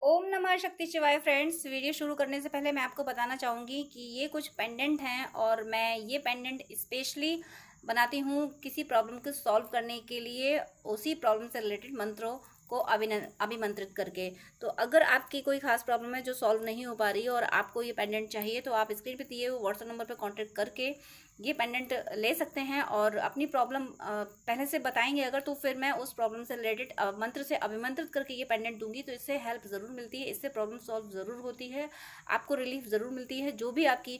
ओम नमः शक्ति शिवाय फ्रेंड्स। वीडियो शुरू करने से पहले मैं आपको बताना चाहूँगी कि ये कुछ पेंडेंट हैं और मैं ये पेंडेंट स्पेशली बनाती हूँ किसी प्रॉब्लम को सॉल्व करने के लिए, उसी प्रॉब्लम से रिलेटेड मंत्रों को अभिमंत्रित करके। तो अगर आपकी कोई खास प्रॉब्लम है जो सॉल्व नहीं हो पा रही है और आपको ये पेंडेंट चाहिए, तो आप स्क्रीन पे दिए हुए व्हाट्सएप नंबर पे कांटेक्ट करके ये पेंडेंट ले सकते हैं और अपनी प्रॉब्लम पहले से बताएंगे अगर, तो फिर मैं उस प्रॉब्लम से रिलेटेड मंत्र से अभिमंत्रित करके ये पेंडेंट दूंगी। तो इससे हेल्प ज़रूर मिलती है, इससे प्रॉब्लम सॉल्व ज़रूर होती है, आपको रिलीफ ज़रूर मिलती है। जो भी आपकी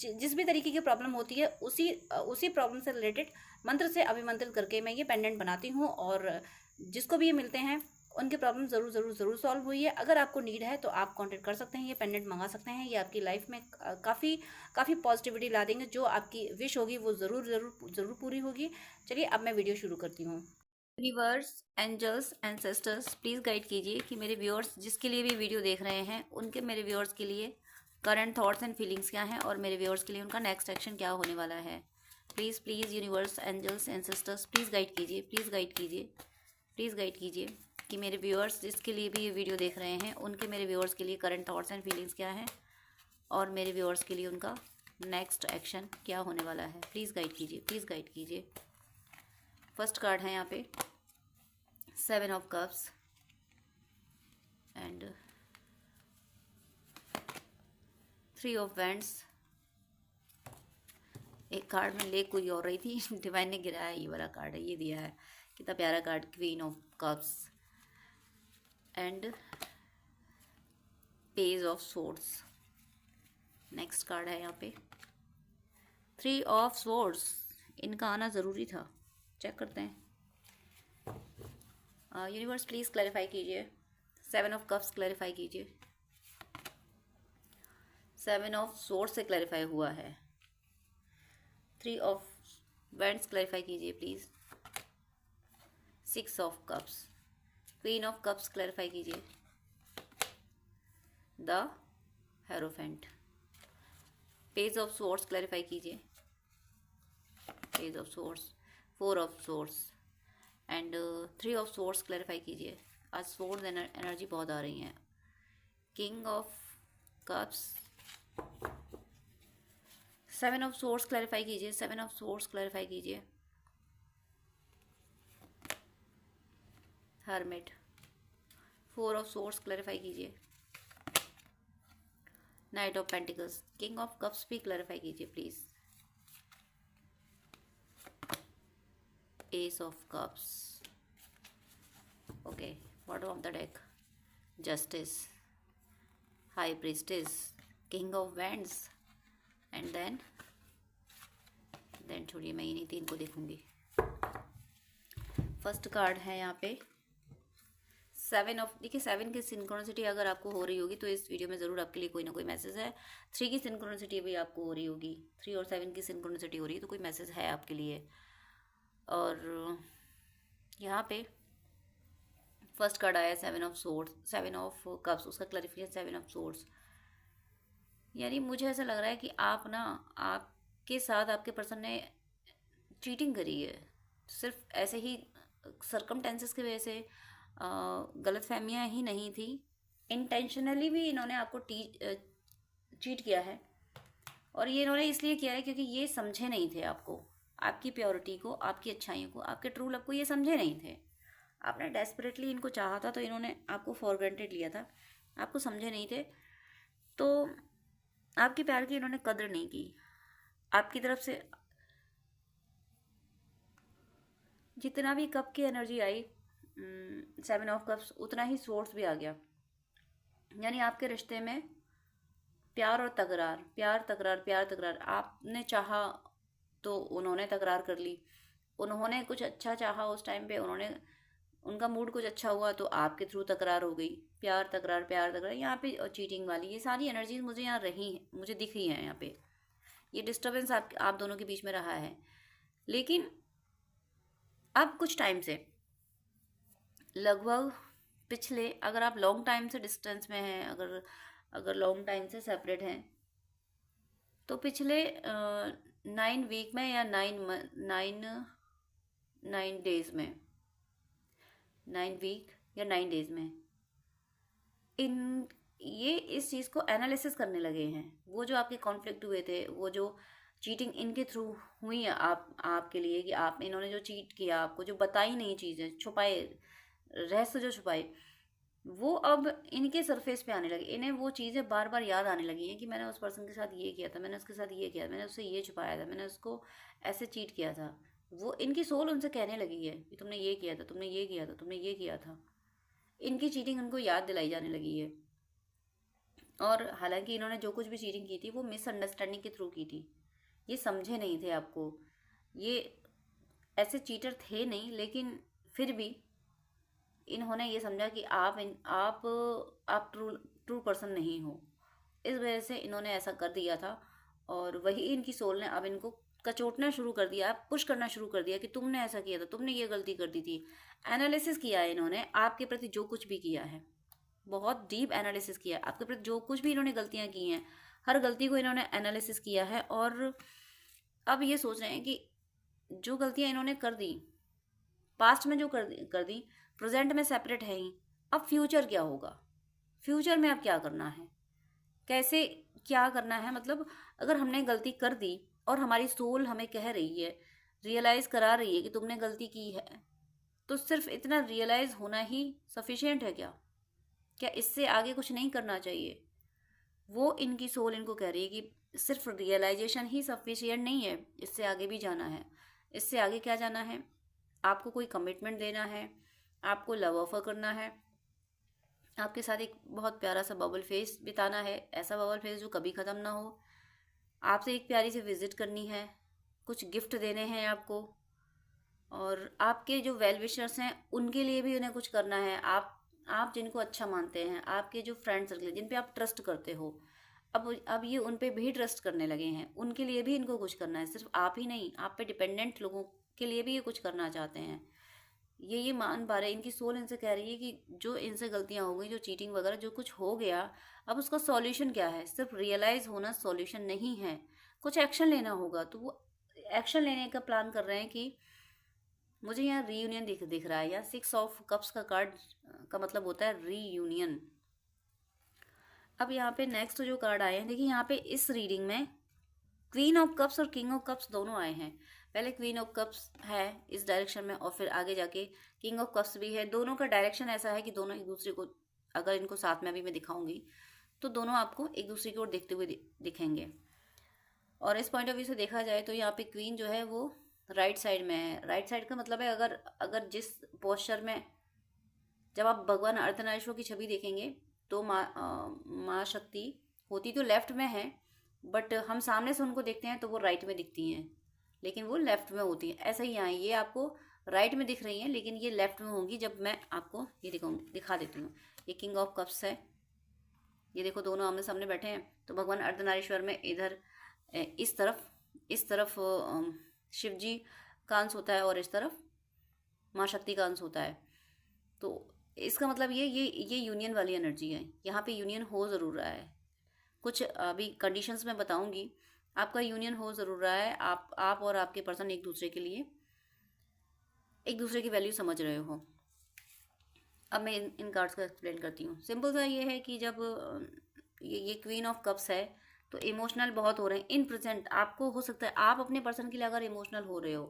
जिस भी तरीके की प्रॉब्लम होती है, उसी प्रॉब्लम से रिलेटेड मंत्र से अभिमंत्रित करके मैं ये पेंडेंट बनाती हूँ और जिसको भी ये मिलते हैं उनकी प्रॉब्लम ज़रूर ज़रूर ज़रूर सॉल्व हुई है। अगर आपको नीड है तो आप कांटेक्ट कर सकते हैं, ये पेंडेंट मंगा सकते हैं। ये आपकी लाइफ में काफ़ी काफ़ी पॉजिटिविटी ला देंगे। जो आपकी विश होगी वो ज़रूर ज़रूर ज़रूर पूरी होगी। चलिए अब मैं वीडियो शुरू करती हूँ। Universe, angels, ancestors, please guide कीजिए कि मेरे व्यूअर्स जिसके लिए भी वीडियो देख रहे हैं उनके, मेरे व्यूअर्स के लिए करंट थॉट्स एंड फीलिंग्स क्या हैं और मेरे व्यूअर्स के लिए उनका नेक्स्ट एक्शन क्या होने वाला है। Please please universe, angels, ancestors, please guide कीजिए, प्लीज़ गाइड कीजिए, प्लीज़ गाइड कीजिए कि मेरे व्यूअर्स जिसके लिए भी ये वीडियो देख रहे हैं उनके, मेरे व्यूअर्स के लिए करंट थॉट्स एंड फीलिंग्स क्या हैं और मेरे व्यूअर्स के लिए उनका नेक्स्ट एक्शन क्या होने वाला है। प्लीज़ गाइड कीजिए, प्लीज़ गाइड कीजिए। फर्स्ट कार्ड है यहाँ पे 7 of cups and 3 of wands. एक कार्ड में ले कोई और रही थी, डिवाइन ने गिराया, ये वाला कार्ड है, ये दिया है। कितना प्यारा card, queen of cups and page of swords. Next card है यहाँ पे 3 ऑफ सोर्ड्स। इनका आना ज़रूरी था, चेक करते हैं। यूनिवर्स प्लीज़ क्लैरिफाई कीजिए, 7 ऑफ कप्स क्लैरिफाई कीजिए। 7 ऑफ सोर्ड्स से क्लैरिफाई हुआ है। 3 ऑफ वैंड्स क्लैरिफाई कीजिए please. 6 of cups, queen of cups clarify कीजिए। The hierophant, page of swords clarify कीजिए। Page of swords, 4 of swords and 3 of swords clarify कीजिए। आज swords energy बहुत आ रही हैं। King of cups, 7 of swords clarify कीजिए, 7 ऑफ सोर्ड्स क्लैरिफाई कीजिए। हर्मिट, 4 ऑफ सोर्ड्स क्लैरिफाई कीजिए। Knight of pentacles, king of cups भी क्लैरिफाई कीजिए please. Ace of cups, okay, bottom of the deck justice, high priestess, king of wands and then छोड़िए, मैं इन्हीं 3 को देखूंगी। First card है यहाँ पे 7 ऑफ, देखिए 7 की सिंक्रोनिसिटी अगर आपको हो रही होगी तो इस वीडियो में ज़रूर आपके लिए कोई ना कोई मैसेज है। 3 की सिंक्रोनिसिटी भी आपको हो रही होगी, 3 और 7 की सिंक्रोनिसिटी हो रही है तो कोई मैसेज है आपके लिए। और यहाँ पे फर्स्ट कार्ड आया 7 ऑफ सोर्ड्स, 7 ऑफ कप्स, उसका क्लैरिफिकेशन 7 ऑफ सोर्ड्स। यानी मुझे ऐसा लग रहा है कि आपके साथ आपके पर्सन ने चीटिंग करी है, सिर्फ ऐसे ही सरकमटेंसेस की वजह से। गलत फहमियाँ ही नहीं थी, इंटेंशनली भी इन्होंने आपको चीट किया है। और ये इन्होंने इसलिए किया है क्योंकि ये समझे नहीं थे आपको, आपकी प्योरिटी को, आपकी अच्छाइयों को, आपके ट्रू लव को ये समझे नहीं थे। आपने डेस्परेटली इनको चाहा था तो इन्होंने आपको फॉर ग्रांटेड लिया था, आपको समझे नहीं थे। तो आपके प्यार की इन्होंने कदर नहीं की। आपकी तरफ से जितना भी कप की एनर्जी आई, 7 ऑफ कप्स, उतना ही सोर्स भी आ गया। यानी आपके रिश्ते में प्यार और तकरार, प्यार तकरार, प्यार तकरार। आपने चाहा तो उन्होंने तकरार कर ली, उन्होंने कुछ अच्छा चाहा उस टाइम पे, उनका मूड कुछ अच्छा हुआ तो आपके थ्रू तकरार हो गई। प्यार तकरार, प्यार तकरार, यहाँ पे चीटिंग वाली ये सारी एनर्जीज मुझे यहाँ रही, मुझे दिख रही हैं। यहाँ पे ये डिस्टर्बेंस आप दोनों के बीच में रहा है। लेकिन अब कुछ टाइम से, लगभग पिछले, अगर आप लॉन्ग टाइम से डिस्टेंस में हैं, अगर लॉन्ग टाइम से सेपरेट हैं, तो पिछले 9 वीक में या 9 डेज में, 9 वीक या 9 डेज में इन ये इस चीज़ को एनालिसिस करने लगे हैं। वो जो आपके कॉन्फ्लिक्ट हुए थे, वो जो चीटिंग इनके थ्रू हुई है आपके लिए, कि आप इन्होंने जो चीट किया, आपको जो बताई नहीं चीज़ें, छुपाए रहस्य जो छुपाए, वो अब इनके सरफेस पे आने लगे। इन्हें वो चीज़ें बार बार याद आने लगी हैं कि मैंने उस पर्सन के साथ ये किया था, मैंने उसके साथ ये किया, मैंने उससे ये छुपाया था, मैंने उसको ऐसे चीट किया था। वो इनकी सोल उनसे कहने लगी है कि तुमने ये किया था, तुमने ये किया था, तुमने ये किया था। इनकी चीटिंग उनको याद दिलाई जाने लगी है। और हालांकि इन्होंने जो कुछ भी चीटिंग की थी वो मिसअंडरस्टैंडिंग के थ्रू की थी। ये समझे नहीं थे आपको, ये ऐसे चीटर थे नहीं, लेकिन फिर भी इन्होंने ये समझा कि आप ट्रू ट्रू पर्सन नहीं हो। इस वजह से इन्होंने ऐसा कर दिया था। और वही इनकी सोल ने अब इनको कचोटना शुरू कर दिया, पुश करना शुरू कर दिया कि तुमने ऐसा किया था, तुमने ये गलती कर दी थी। एनालिसिस किया है इन्होंने आपके प्रति, जो कुछ भी किया है बहुत डीप एनालिसिस किया है आपके प्रति, जो कुछ भी इन्होंने गलतियां की हैं हर गलती को इन्होंने एनालिसिस किया है। और अब ये सोच रहे हैं कि जो गलतियां इन्होंने कर दी पास्ट में, जो कर दी प्रेजेंट में सेपरेट है ही, अब फ्यूचर क्या होगा, फ्यूचर में अब क्या करना है, कैसे क्या करना है। मतलब अगर हमने गलती कर दी और हमारी सोल हमें कह रही है, रियलाइज करा रही है कि तुमने गलती की है, तो सिर्फ इतना रियलाइज होना ही सफिशिएंट है क्या? क्या इससे आगे कुछ नहीं करना चाहिए? वो इनकी सोल इनको कह रही है कि सिर्फ रियलाइजेशन ही सफिशिएंट नहीं है, इससे आगे भी जाना है। इससे आगे क्या जाना है? आपको कोई कमिटमेंट देना है, आपको लव ऑफर करना है, आपके साथ एक बहुत प्यारा सा बबल फेस बिताना है, ऐसा बबल फेस जो कभी ख़त्म ना हो। आपसे एक प्यारी सी विजिट करनी है, कुछ गिफ्ट देने हैं आपको, और आपके जो वेल विशर्स हैं उनके लिए भी उन्हें कुछ करना है। आप जिनको अच्छा मानते हैं, आपके जो फ्रेंड सर्कल जिन पे आप ट्रस्ट करते हो, अब ये उन पे भी ट्रस्ट करने लगे हैं, उनके लिए भी इनको कुछ करना है। सिर्फ आप ही नहीं, आप पे डिपेंडेंट लोगों के लिए भी ये कुछ करना चाहते हैं। ये मान पा रहे हैं, इनकी सोल इनसे कह रही है कि जो इनसे गलतियां हो गई, जो चीटिंग वगैरह जो कुछ हो गया, अब उसका सॉल्यूशन क्या है? सिर्फ रियलाइज होना सॉल्यूशन नहीं है, कुछ एक्शन लेना होगा। तो वो एक्शन लेने का प्लान कर रहे हैं कि मुझे यहाँ रीयूनियन दिख रहा है। यहाँ 6 ऑफ कप्स का कार्ड का मतलब होता है रीयूनियन। अब यहाँ पे नेक्स्ट जो कार्ड आए हैं, देखिए यहाँ पे इस रीडिंग में क्वीन ऑफ कप्स और किंग ऑफ कप्स दोनों आए हैं। पहले क्वीन ऑफ कप्स है इस डायरेक्शन में, और फिर आगे जाके किंग ऑफ कप्स भी है। दोनों का डायरेक्शन ऐसा है कि दोनों एक दूसरे को, अगर इनको साथ में अभी मैं दिखाऊंगी तो दोनों आपको एक दूसरे की ओर देखते हुए दिखेंगे। और इस पॉइंट ऑफ व्यू से देखा जाए तो यहाँ पे क्वीन जो है वो राइट साइड में है। राइट साइड का मतलब है, अगर अगर जिस पोस्चर में, जब आप भगवान अर्धनारीश्वर की छवि देखेंगे तो माँ शक्ति होती तो लेफ्ट में है, बट हम सामने से उनको देखते हैं तो वो राइट में दिखती हैं, लेकिन वो लेफ्ट में होती हैं। ऐसा ही यहाँ ये आपको राइट में दिख रही हैं, लेकिन ये लेफ्ट में होंगी। जब मैं आपको ये दिखा देती हूँ, ये किंग ऑफ कप्स है, ये देखो दोनों आमने सामने बैठे हैं। तो भगवान अर्धनारीश्वर में इधर इस तरफ शिव जी का अंश होता है और इस तरफ माँ शक्ति का अंश होता है। तो इसका मतलब ये यूनियन वाली एनर्जी है। यहाँ पे यूनियन हो ज़रूर रहा है, कुछ अभी कंडीशंस में बताऊंगी। आपका यूनियन हो ज़रूर रहा है, आप और आपके पर्सन एक दूसरे के लिए, एक दूसरे की वैल्यू समझ रहे हो। अब मैं इन कार्ड्स को एक्सप्लेन करती हूँ। सिंपल सा ये है कि जब ये क्वीन ऑफ कप्स है तो इमोशनल बहुत हो रहे हैं इन प्रेजेंट। आपको हो सकता है आप अपने पर्सन के लिए अगर इमोशनल हो रहे हो,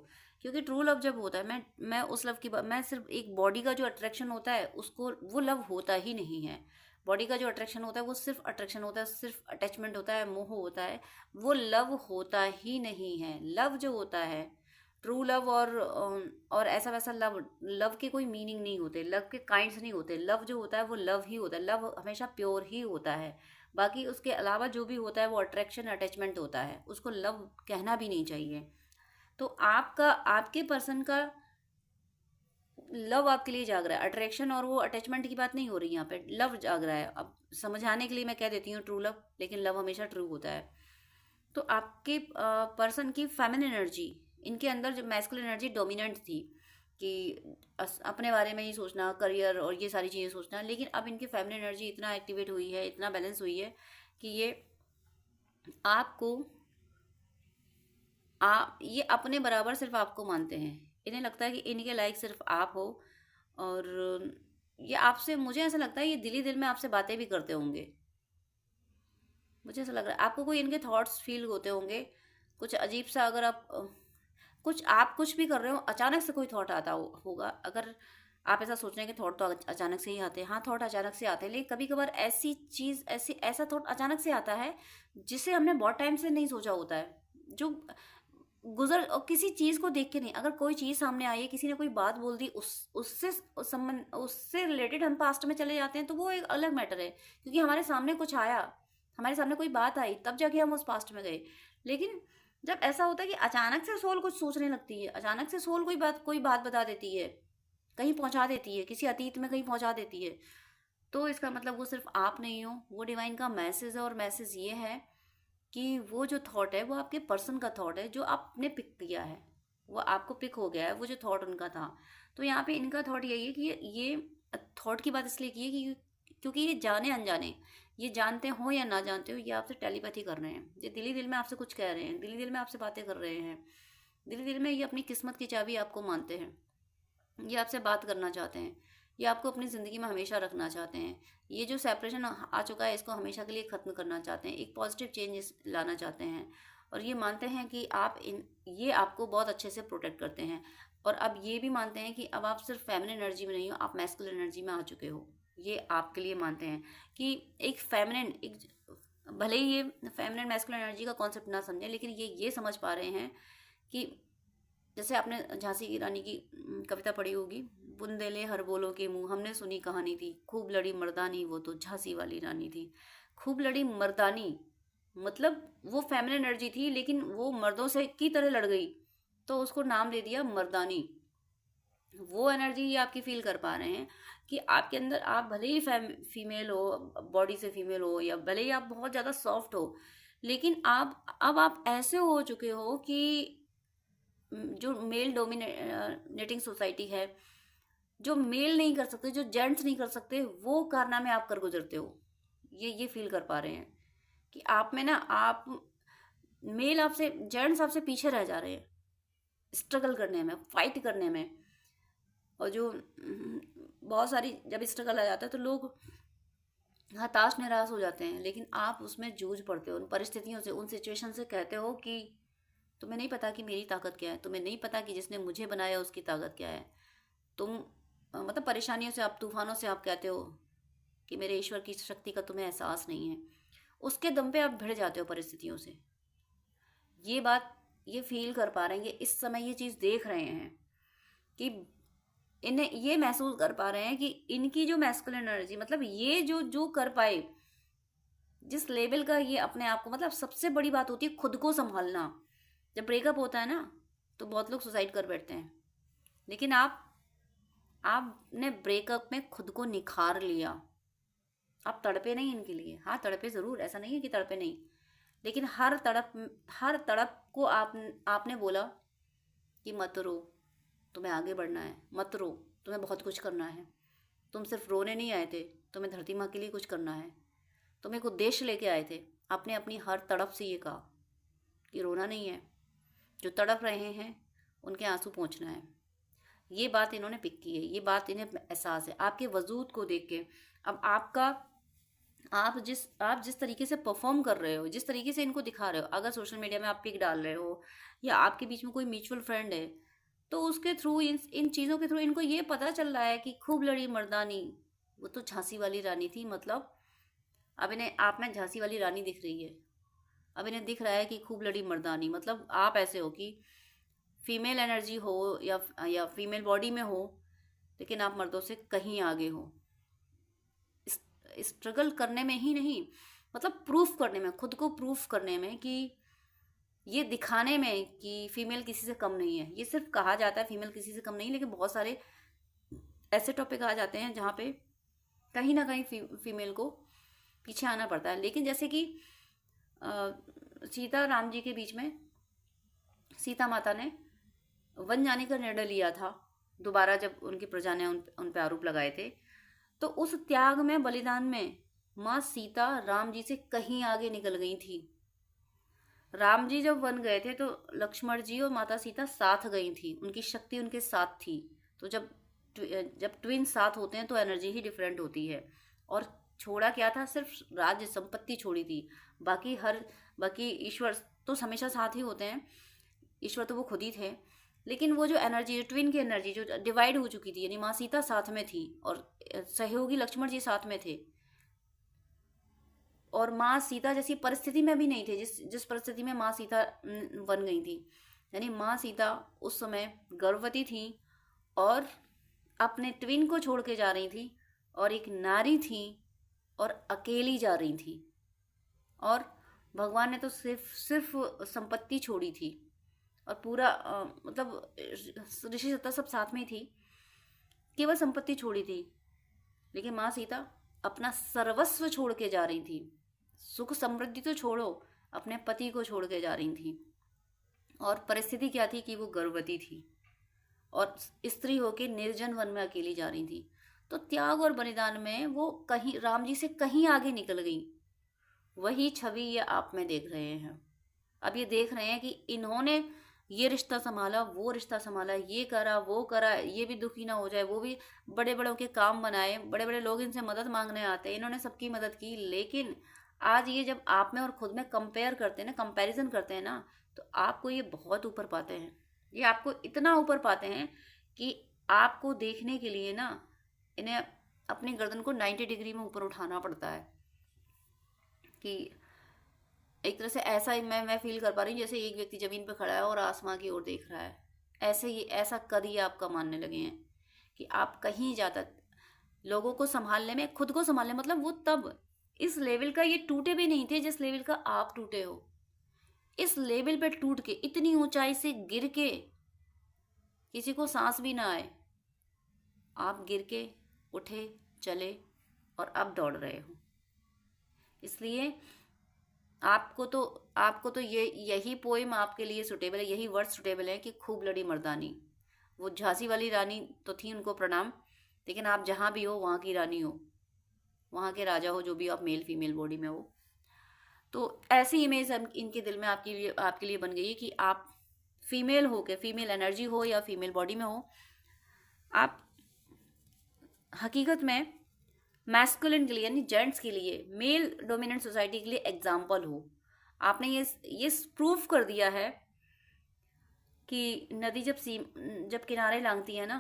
क्योंकि ट्रू लव जब होता है, मैं उस लव की मैं सिर्फ एक बॉडी का जो अट्रैक्शन होता है उसको, वो लव होता ही नहीं है। बॉडी का जो अट्रैक्शन होता है वो सिर्फ अट्रैक्शन होता है, सिर्फ अटैचमेंट होता है, मोह होता है, वो लव होता ही नहीं है। लव जो होता है ट्रू लव और ऐसा वैसा लव के कोई मीनिंग नहीं होते, लव के काइंड्स नहीं होते। लव जो होता है वो लव ही होता है, लव हमेशा प्योर ही होता है। बाकी उसके अलावा जो भी होता है वो अट्रैक्शन अटैचमेंट होता है, उसको लव कहना भी नहीं चाहिए। तो आपके पर्सन का लव आपके लिए जाग रहा है, अट्रैक्शन और वो अटैचमेंट की बात नहीं हो रही, यहाँ पे लव जाग रहा है। अब समझाने के लिए मैं कह देती हूँ ट्रू लव, लेकिन लव हमेशा ट्रू होता है। तो आपके पर्सन की फेमिनिन एनर्जी, इनके अंदर जो मैस्कुलिन एनर्जी डोमिनेंट थी कि अपने बारे में ही सोचना, करियर और ये सारी चीज़ें सोचना, लेकिन अब इनकी फेमिनिन एनर्जी इतना एक्टिवेट हुई है, इतना बैलेंस हुई है कि आपको ये अपने बराबर सिर्फ आपको मानते हैं। इन्हें लगता है कि इनके लायक सिर्फ आप हो, और ये आपसे, मुझे ऐसा लगता है ये दिल ही दिल में आपसे बातें भी करते होंगे। मुझे ऐसा लग रहा है आपको कोई इनके थॉट्स फील होते होंगे, कुछ अजीब सा। अगर कुछ आप कुछ भी कर रहे हो, अचानक से कोई थॉट आता होगा। अगर आप ऐसा सोच रहे हैं कि थॉट तो अचानक से ही आते हैं, हाँ थॉट अचानक से आते हैं, लेकिन कभी कभार ऐसी चीज़, ऐसा थॉट अचानक से आता है जिसे हमने बहुत टाइम से नहीं सोचा होता है, जो गुजर, और किसी चीज़ को देख के नहीं, अगर कोई चीज़ सामने आई है, किसी ने कोई बात बोल दी, संबंध उससे रिलेटेड हम पास्ट में चले जाते हैं, तो वो एक अलग मैटर है, क्योंकि हमारे सामने कुछ आया, हमारे सामने कोई बात आई, तब जाके हम उस पास्ट में गए। लेकिन जब ऐसा होता है कि अचानक से सोल कुछ सोचने लगती है, अचानक से सोल कोई बात बता देती है, कहीं पहुंचा देती है, किसी अतीत में कहीं पहुंचा देती है, तो इसका मतलब वो सिर्फ आप नहीं हो, वो डिवाइन का मैसेज है। और मैसेज ये है कि वो जो थॉट है वो आपके पर्सन का थॉट है, जो आपने पिक किया है, वो आपको पिक हो गया है, वो जो थॉट उनका था। तो यहाँ पे इनका थॉट यही है कि ये थॉट की बात इसलिए की है कि क्योंकि ये जाने अनजाने, ये जानते हो या ना जानते हो, ये आपसे टेलीपैथी कर रहे हैं, ये दिली दिल में आपसे कुछ कह रहे हैं, दिली दिल में आपसे बातें कर रहे हैं, दिली दिल में ये अपनी किस्मत की चाबी आपको मानते हैं, ये आपसे बात करना चाहते हैं, ये आपको अपनी ज़िंदगी में हमेशा रखना चाहते हैं। ये जो सेपरेशन आ चुका है इसको हमेशा के लिए ख़त्म करना चाहते हैं, एक पॉजिटिव चेंज लाना चाहते हैं। और ये मानते हैं कि ये आपको बहुत अच्छे से प्रोटेक्ट करते हैं। और अब ये भी मानते हैं कि अब आप सिर्फ फेमिनिन एनर्जी में नहीं हो, आप मैस्कुलिन एनर्जी में आ चुके हो। ये आपके लिए मानते हैं कि एक फेमिनिन, एक भले ही ये फेमिनिन मैस्कुलिन एनर्जी का कॉन्सेप्ट ना समझें, लेकिन ये समझ पा रहे हैं कि जैसे आपने झांसी की रानी की कविता पढ़ी होगी, बुंदेले हर बोलों के मुंह, हमने सुनी कहानी थी, खूब लड़ी मर्दानी, वो तो झांसी वाली रानी थी। खूब लड़ी मर्दानी मतलब वो फेमिनिन एनर्जी थी, लेकिन वो मर्दों से की तरह लड़ गई, तो उसको नाम दे दिया मर्दानी। वो एनर्जी ही आपकी फील कर पा रहे हैं कि आपके अंदर, आप भले ही फीमेल हो, बॉडी से फीमेल हो, या भले ही आप बहुत ज़्यादा सॉफ्ट हो, लेकिन आप ऐसे हो चुके हो कि जो मेल डोमिनेटिंग सोसाइटी है, जो मेल नहीं कर सकते, जो जेंट्स नहीं कर सकते, वो कारनामे आप कर गुजरते हो। ये फील कर पा रहे हैं कि आप में ना, आप मेल, आपसे जेंट्स आपसे पीछे रह जा रहे हैं स्ट्रगल करने में, फाइट करने में। और जो बहुत सारी जब स्ट्रगल आ जाता है तो लोग हताश निराश हो जाते हैं, लेकिन आप उसमें जूझ पड़ते हो, उन परिस्थितियों से, उन सिचुएशन से कहते हो कि तुम्हें नहीं पता कि मेरी ताकत क्या है, तुम्हें नहीं पता कि जिसने मुझे बनाया उसकी ताकत क्या है। तुम मतलब परेशानियों से, आप तूफानों से आप कहते हो कि मेरे ईश्वर की शक्ति का तुम्हें एहसास नहीं है। उसके दम पे आप भिड़ जाते हो परिस्थितियों से। ये बात ये फील कर पा रहे हैं, इस समय ये चीज़ देख रहे हैं कि इन्हें ये महसूस कर पा रहे हैं कि इनकी जो मैस्कुलिन एनर्जी, मतलब ये जो जो कर पाए, जिस लेवल का ये अपने आप को, मतलब सबसे बड़ी बात होती है खुद को संभालना। जब ब्रेकअप होता है ना, तो बहुत लोग सुसाइड कर बैठते हैं, लेकिन आपने ब्रेकअप में खुद को निखार लिया। आप तड़पे नहीं इनके लिए, हाँ तड़पे ज़रूर, ऐसा नहीं है कि तड़पे नहीं, लेकिन हर तड़प को आपने बोला कि मत रो, तुम्हें आगे बढ़ना है, मत रो, तुम्हें बहुत कुछ करना है, तुम सिर्फ रोने नहीं आए थे, तुम्हें धरती माँ के लिए कुछ करना है, तुम एक उद्देश्य लेके आए थे। आपने अपनी हर तड़प से ये कहा कि रोना नहीं है, जो तड़प रहे हैं उनके आंसू पोंछना है। ये बात इन्होंने पिक की है, ये बात इन्हें एहसास है आपके वजूद को देख के। अब आप जिस तरीके से परफॉर्म कर रहे हो, जिस तरीके से इनको दिखा रहे हो, अगर सोशल मीडिया में आप पिक डाल रहे हो, या आपके बीच में कोई म्यूचुअल फ्रेंड है, तो उसके थ्रू, इन चीज़ों के थ्रू इनको ये पता चल रहा है कि खूब लड़ी मर्दानी, वो तो झांसी वाली रानी थी। मतलब अब इन्हें आप में झांसी वाली रानी दिख रही है, अब इन्हें दिख रहा है कि खूब लड़ी मर्दानी, मतलब आप ऐसे हो कि फीमेल एनर्जी हो या फीमेल बॉडी में हो, लेकिन आप मर्दों से कहीं आगे हो। स्ट्रगल करने में ही नहीं, मतलब प्रूफ करने में, खुद को प्रूफ करने में, कि ये दिखाने में कि फीमेल किसी से कम नहीं है। ये सिर्फ कहा जाता है फीमेल किसी से कम नहीं, लेकिन बहुत सारे ऐसे टॉपिक आ जाते हैं जहाँ पे कहीं ना कहीं फीमेल को पीछे आना पड़ता है। लेकिन जैसे कि सीता राम जी के बीच में सीता माता ने वन जाने का निर्णय लिया था, दोबारा जब उनकी प्रजा ने उन पे आरोप लगाए थे, तो उस त्याग में, बलिदान में माँ सीता राम जी से कहीं आगे निकल गई थी। राम जी जब वन गए थे तो लक्ष्मण जी और माता सीता साथ गई थी, उनकी शक्ति उनके साथ थी। तो जब जब ट्विन साथ होते हैं तो एनर्जी ही डिफरेंट होती है। और छोड़ा क्या था, सिर्फ राज्य संपत्ति छोड़ी थी। बाकी ईश्वर तो हमेशा साथ ही होते हैं, ईश्वर तो वो खुद ही थे। लेकिन वो जो एनर्जी, ट्विन की एनर्जी जो डिवाइड हो चुकी थी, यानी माँ सीता साथ में थी और सहयोगी लक्ष्मण जी साथ में थे, और माँ सीता जैसी परिस्थिति में भी नहीं थे जिस जिस परिस्थिति में माँ सीता बन गई थी। यानी माँ सीता उस समय गर्भवती थी और अपने ट्विन को छोड़ के जा रही थी, और एक नारी थी और अकेली जा रही थी। और भगवान ने तो सिर्फ सिर्फ संपत्ति छोड़ी थी, और पूरा मतलब ऋषि सत्ता सब साथ में ही थी, केवल संपत्ति छोड़ी थी। लेकिन माँ सीता अपना सर्वस्व छोड़ के जा रही थी। सुख समृद्धि तो छोड़ो, अपने पति को छोड़ के जा रही थी। और परिस्थिति क्या थी कि वो गर्भवती थी और स्त्री होके निर्जन वन में अकेली जा रही थी। तो त्याग और बलिदान में वो कहीं राम जी से कहीं आगे निकल गई। वही छवि ये आप में देख रहे हैं। अब ये देख रहे हैं कि इन्होंने ये रिश्ता संभाला, वो रिश्ता संभाला, ये करा, वो करा, ये भी दुखी ना हो जाए, वो भी बड़े बड़ों के काम बनाए, बड़े बड़े लोग इनसे मदद मांगने आते हैं, इन्होंने सबकी मदद की। लेकिन आज ये जब आप में और खुद में कंपेयर करते हैं ना, कंपैरिजन करते हैं ना, तो आपको ये बहुत ऊपर पाते हैं। ये आपको इतना ऊपर पाते हैं कि आपको देखने के लिए ना इन्हें अपनी गर्दन को 90 डिग्री में ऊपर उठाना पड़ता है। कि एक तरह से ऐसा ही मैं फील कर पा रही हूँ जैसे एक व्यक्ति जमीन पर खड़ा है और आसमां की ओर देख रहा है। ऐसे ही ऐसा कद ही आपका मानने लगे हैं कि आप कहीं ज़्यादा लोगों को संभालने में, खुद को संभालने, मतलब वो तब इस लेवल का ये टूटे भी नहीं थे जिस लेवल का आप टूटे हो। इस लेवल पे टूट के, इतनी ऊंचाई से गिर के किसी को सांस भी ना आए, आप गिर के उठे, चले और अब दौड़ रहे हो। इसलिए आपको तो ये यही पोएम आपके लिए सुटेबल है, यही वर्ड सुटेबल है कि खूब लड़ी मर्दानी। वो झांसी वाली रानी तो थी, उनको प्रणाम, लेकिन आप जहाँ भी हो वहाँ की रानी हो, वहाँ के राजा हो, जो भी आप मेल फीमेल बॉडी में हो। तो ऐसी इमेज इनके दिल में आपके लिए बन गई है कि आप फीमेल हो के, फीमेल एनर्जी हो या फीमेल बॉडी में हो, आप हकीकत में मैस्कुलिन के लिए, यानी जेंट्स के लिए, मेल डोमिनेंट सोसाइटी के लिए एग्जाम्पल हो। आपने ये प्रूफ कर दिया है कि नदी जब किनारे लांघती है ना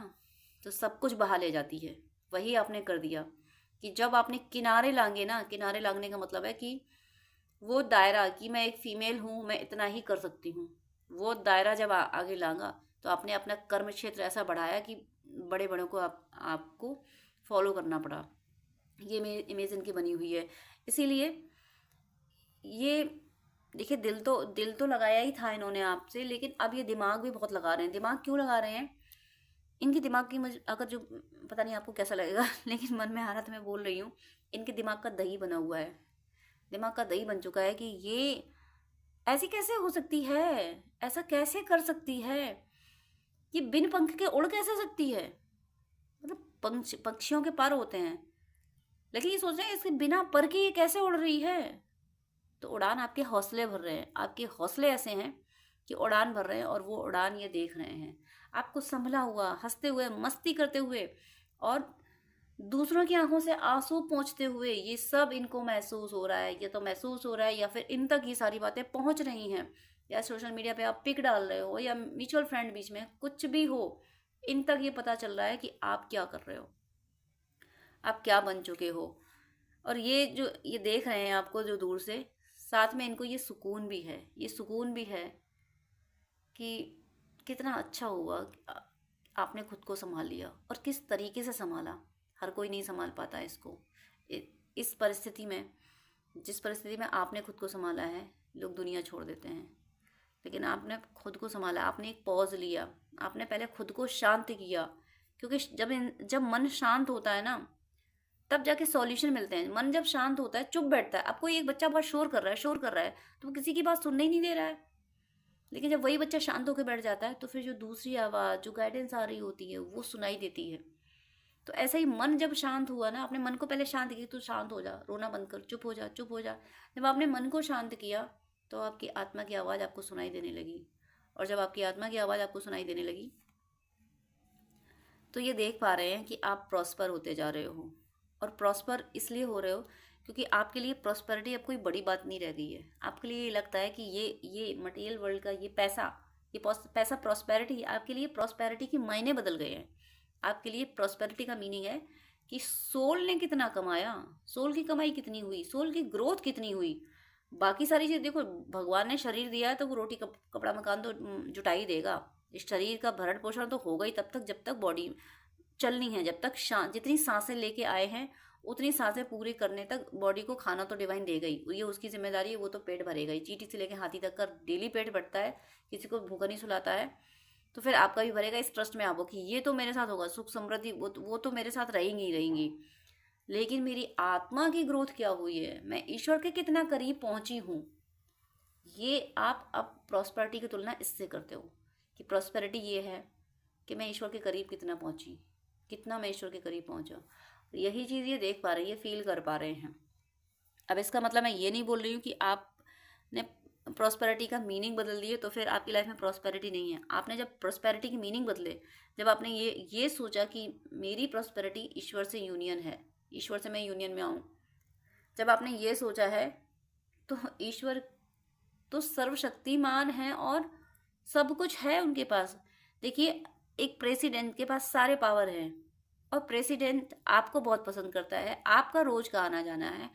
तो सब कुछ बहा ले जाती है। वही आपने कर दिया कि जब आपने किनारे लांघे ना, किनारे लांघने का मतलब है कि वो दायरा कि मैं एक फीमेल हूँ, मैं इतना ही कर सकती हूँ, वो दायरा जब आगे लांघा तो आपने अपना कर्म क्षेत्र ऐसा बढ़ाया कि बड़े बड़ों को आपको फॉलो करना पड़ा। ये मेरी इमेज इनकी बनी हुई है। इसीलिए ये देखिए, दिल तो लगाया ही था इन्होंने आपसे, लेकिन अब ये दिमाग भी बहुत लगा रहे हैं। दिमाग क्यों लगा रहे हैं? इनकी दिमाग की मुझे अगर जो पता नहीं आपको कैसा लगेगा लेकिन मन में आ रहा था, मैं बोल रही हूँ। इनके दिमाग का दही बना हुआ है, दिमाग का दही बन चुका है कि ये ऐसी कैसे हो सकती है, ऐसा कैसे कर सकती है, ये बिन पंख के उड़ कैसे सकती है। मतलब पक्षियों के पर होते हैं, लेकिन ये सोच रहे हैं इसके बिना पर के ये कैसे उड़ रही है। तो उड़ान आपके हौसले भर रहे हैं, आपके हौसले ऐसे हैं कि उड़ान भर रहे हैं, और वो उड़ान ये देख रहे हैं आपको संभला हुआ, हंसते हुए, मस्ती करते हुए, और दूसरों की आंखों से आंसू पोंछते हुए। ये सब इनको महसूस हो रहा है, या तो महसूस हो रहा है या फिर इन तक ये सारी बातें पहुंच रही हैं, या सोशल मीडिया पे आप पिक डाल रहे हो, या म्यूचुअल फ्रेंड बीच में कुछ भी हो, इन तक ये पता चल रहा है कि आप क्या कर रहे हो, आप क्या बन चुके हो। और ये देख रहे हैं आपको जो दूर से, साथ में इनको ये सुकून भी है, ये सुकून भी है कि कितना अच्छा हुआ आपने खुद को संभाल लिया। और किस तरीके से संभाला, हर कोई नहीं संभाल पाता इसको। इस परिस्थिति में, जिस परिस्थिति में आपने खुद को संभाला है, लोग दुनिया छोड़ देते हैं, लेकिन आपने खुद को संभाला। आपने एक पॉज लिया, आपने पहले खुद को शांत किया, क्योंकि जब मन शांत होता है ना, तब जाके सॉल्यूशन मिलते हैं। मन जब शांत होता है, चुप बैठता है, आपको एक बच्चा बहुत शोर कर रहा है तो वो किसी की बात सुनने ही नहीं दे रहा है, लेकिन जब वही बच्चा शांत होकर बैठ जाता है तो फिर जो दूसरी आवाज़, जो गाइडेंस आ रही होती है, वो सुनाई देती है। तो ऐसा ही मन जब शांत हुआ ना, आपने मन को पहले शांत किया, तो शांत हो जा, रोना बंद कर, चुप हो जा, चुप हो जा। जब आपने मन को शांत किया तो आपकी आत्मा की आवाज़ आपको सुनाई देने लगी, और जब आपकी आत्मा की आवाज़ आपको सुनाई देने लगी तो ये देख पा रहे हैं कि आप प्रॉस्पर होते जा रहे हो, और प्रॉस्पर इसलिए हो रहे हो क्योंकि आपके लिए प्रॉस्पेरिटी अब कोई बड़ी बात नहीं रह गई है। आपके लिए ये लगता है कि ये मटेरियल वर्ल्ड का ये पैसा, पैसा प्रॉस्पेरिटी, आपके लिए प्रॉस्पेरिटी के मायने बदल गए हैं। आपके लिए प्रॉस्पेरिटी का मीनिंग है कि सोल ने कितना कमाया, सोल की कमाई कितनी हुई, सोल की ग्रोथ कितनी हुई। बाकी सारी चीज़ देखो, भगवान ने शरीर दिया है तो वो रोटी कपड़ा मकान तो जुटा ही देगा। इस शरीर का भरण पोषण तो होगा ही तब तक जब तक बॉडी चलनी है, जब तक जितनी सांसें लेके आए हैं उतनी सांसें पूरी करने तक बॉडी को खाना तो डिवाइन देगा ही, ये उसकी जिम्मेदारी है, वो तो पेट भरेगा ही। चींटी से लेके हाथी तक का डेली पेट भरता है, किसी को भूखा नहीं सुलाता है, तो फिर आपका भी भरेगा। इस ट्रस्ट में आपको कि ये तो मेरे साथ होगा, सुख समृद्धि वो तो मेरे साथ रहेंगी ही रहेंगी। लेकिन मेरी आत्मा की ग्रोथ क्या हुई है, मैं ईश्वर के कितना करीब पहुंची हूँ, ये आप अब प्रॉस्पेरिटी की तुलना इससे करते हो कि प्रॉस्पेरिटी ये है कि मैं ईश्वर के करीब कितना पहुंची, कितना मैं ईश्वर के करीब पहुंचा। यही चीज़ ये देख पा रहे हैं, ये फील कर पा रहे हैं। अब इसका मतलब मैं ये नहीं बोल रही हूँ कि आपने प्रॉस्पेरिटी का मीनिंग बदल दिए तो फिर आपकी लाइफ में प्रॉस्पेरिटी नहीं है। आपने जब प्रॉस्पेरिटी की मीनिंग बदले, जब आपने ये सोचा कि मेरी प्रॉस्पेरिटी ईश्वर से यूनियन है, ईश्वर से मैं यूनियन में आऊँ, जब आपने ये सोचा है तो ईश्वर तो सर्वशक्तिमान है और सब कुछ है उनके पास। देखिए, एक प्रेसिडेंट के पास सारे पावर हैं और प्रेसिडेंट आपको बहुत पसंद करता है, आपका रोज का आना जाना है।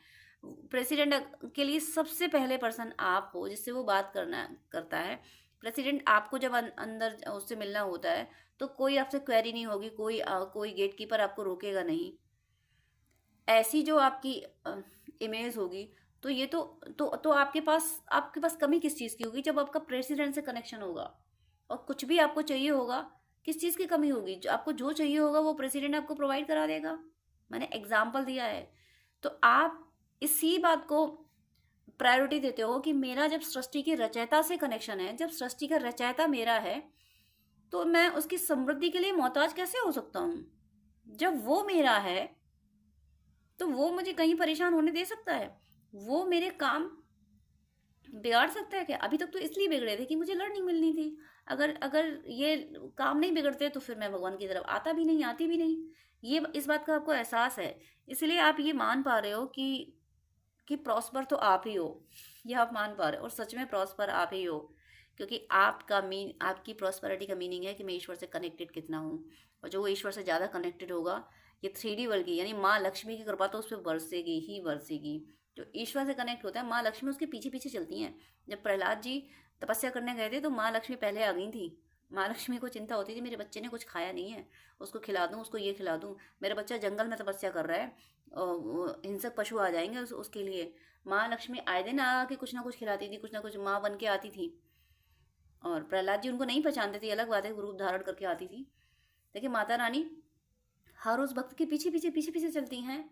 प्रेसिडेंट के लिए सबसे पहले पर्सन आप हो जिससे वो बात करता है। प्रेसिडेंट आपको जब अंदर उससे मिलना होता है तो कोई आपसे क्वेरी नहीं होगी, कोई गेट कीपर आपको रोकेगा नहीं। ऐसी जो आपकी इमेज होगी तो ये तो आपके पास कमी किस चीज़ की होगी, जब आपका प्रेसिडेंट से कनेक्शन होगा और कुछ भी आपको चाहिए होगा, किस चीज़ की कमी होगी, जो आपको जो चाहिए होगा वो प्रेसिडेंट आपको प्रोवाइड करा देगा। मैंने एग्जाम्पल दिया है। तो आप इसी बात को प्रायोरिटी देते हो कि मेरा जब सृष्टि के रचयिता से कनेक्शन है, जब सृष्टि का रचयिता मेरा है तो मैं उसकी समृद्धि के लिए मोहताज कैसे हो सकता हूँ। जब वो मेरा है तो वो मुझे कहीं परेशान होने दे सकता है, वो मेरे काम बिगाड़ सकता है क्या। अभी तक तो इसलिए बिगड़े थे कि मुझे लर्निंग मिलनी थी। अगर अगर ये काम नहीं बिगड़ते तो फिर मैं भगवान की तरफ आती भी नहीं। ये इस बात का आपको एहसास है, इसलिए आप ये मान पा रहे हो कि प्रॉस्पर तो आप ही हो। ये आप मान पा रहे हो और सच में प्रॉस्पर आप ही हो, क्योंकि आपकी प्रॉस्पेरिटी का मीनिंग है कि मैं ईश्वर से कनेक्टेड कितना हूँ। और जो वो ईश्वर से ज़्यादा कनेक्टेड होगा, ये 3D वर्ल्ड की यानी माँ लक्ष्मी की कृपा तो उस पर बरसेगी ही बरसेगी। जो ईश्वर से कनेक्ट होता है, माँ लक्ष्मी उसके पीछे पीछे चलती हैं। जब प्रहलाद जी तपस्या करने गए थे तो माँ लक्ष्मी पहले आ गई थी। माँ लक्ष्मी को चिंता होती थी मेरे बच्चे ने कुछ खाया नहीं है, उसको खिला दूँ, उसको ये खिला दूँ, मेरा बच्चा जंगल में तपस्या कर रहा है और हिंसक पशु आ जाएंगे उसके लिए। माँ लक्ष्मी आए दिन आके कुछ ना कुछ खिलाती थी, कुछ ना कुछ माँ बन के आती थी। और प्रहलाद जी उनको नहीं पहचानते थे, अलग बात है, रूप धारण करके आती थी। देखिए, माता रानी हर उस भक्त के पीछे पीछे चलती हैं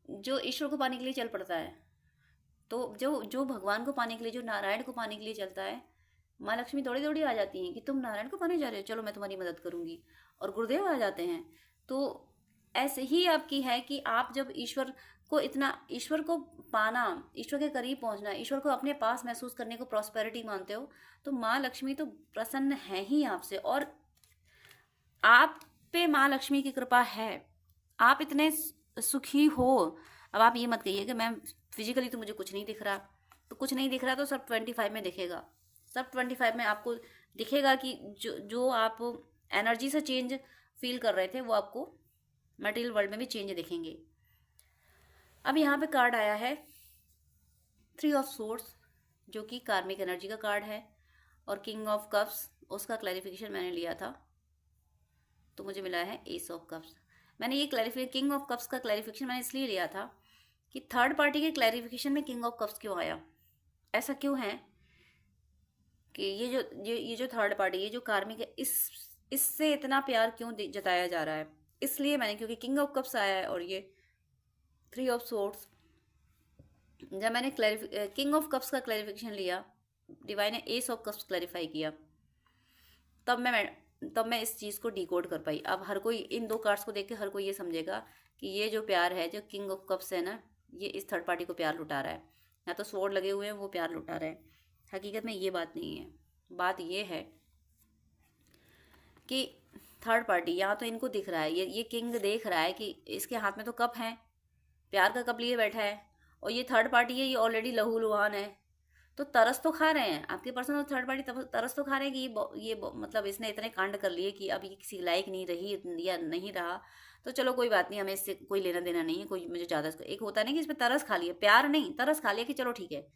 जो ईश्वर को पाने के लिए चल पड़ता है। तो जो जो भगवान को पाने के लिए, जो नारायण को पाने के लिए चलता है, माँ लक्ष्मी दौड़ी दौड़ी आ जाती हैं कि तुम नारायण को पाने जा रहे हो, चलो मैं तुम्हारी मदद करूंगी। और गुरुदेव आ जाते हैं। तो ऐसे ही आपकी है कि आप जब ईश्वर को पाना, ईश्वर के करीब पहुंचना, ईश्वर को अपने पास महसूस करने को प्रॉस्पेरिटी मानते हो, तो माँ लक्ष्मी तो प्रसन्न है ही आपसे। और आप पे माँ लक्ष्मी की कृपा है, आप इतने सुखी हो। अब आप ये मत कहिए कि मैम फिजिकली तो मुझे कुछ नहीं दिख रहा, तो कुछ नहीं दिख रहा तो सब 25 में दिखेगा। सब 25 में आपको दिखेगा कि जो आप एनर्जी से चेंज फील कर रहे थे वो आपको मटेरियल वर्ल्ड में भी चेंज दिखेंगे। अब यहाँ पे कार्ड आया है 3 ऑफ सोर्स, जो कि कार्मिक एनर्जी का कार्ड है, और किंग ऑफ कप्स, उसका क्लैरिफिकेशन मैंने लिया था तो मुझे मिला है एस ऑफ कप्स। मैंने ये किंग ऑफ कप्स का क्लैरिफिकेशन मैंने इसलिए लिया था कि थर्ड पार्टी के क्लैरिफिकेशन में किंग ऑफ कप्स क्यों आया। ऐसा क्यों है कि ये जो थर्ड पार्टी, ये जो कार्मिक है, इससे इतना प्यार क्यों जताया जा रहा है। इसलिए मैंने, क्योंकि किंग ऑफ कप्स आया है और ये 3 ऑफ सोर्ड्स। जब मैंने किंग ऑफ कप्स का क्लैरिफिकेशन लिया, डिवाइन ने एस ऑफ कप्स क्लैरिफाई किया, तब मैं इस चीज़ को डिकोड कर पाई। अब हर कोई इन 2 कार्ड्स को देख के हर कोई ये समझेगा कि ये जो प्यार है, जो किंग ऑफ कप्स है ना, ये इस थर्ड पार्टी को प्यार लुटा रहा है, या तो स्वॉर्ड लगे हुए हैं वो प्यार लुटा रहा है। हकीकत में ये बात नहीं है। बात ये है कि थर्ड पार्टी, यहाँ तो इनको दिख रहा है, ये किंग देख रहा है कि इसके हाथ में तो कप है, प्यार का कप लिए बैठा है, और ये थर्ड पार्टी है, ये ऑलरेडी लहूलुहान है, तो तरस तो खा रहे हैं आपके पर्सन और थर्ड पार्टी, तरस तो खा रहे हैं कि मतलब इसने इतने कांड कर लिए कि अब ये किसी लायक नहीं रही या नहीं रहा, तो चलो कोई बात नहीं, हमें इससे कोई लेना देना नहीं है, कोई मुझे ज़्यादा, एक होता नहीं कि इसमें तरस खा लिया, प्यार नहीं तरस खा लिया कि चलो ठीक है,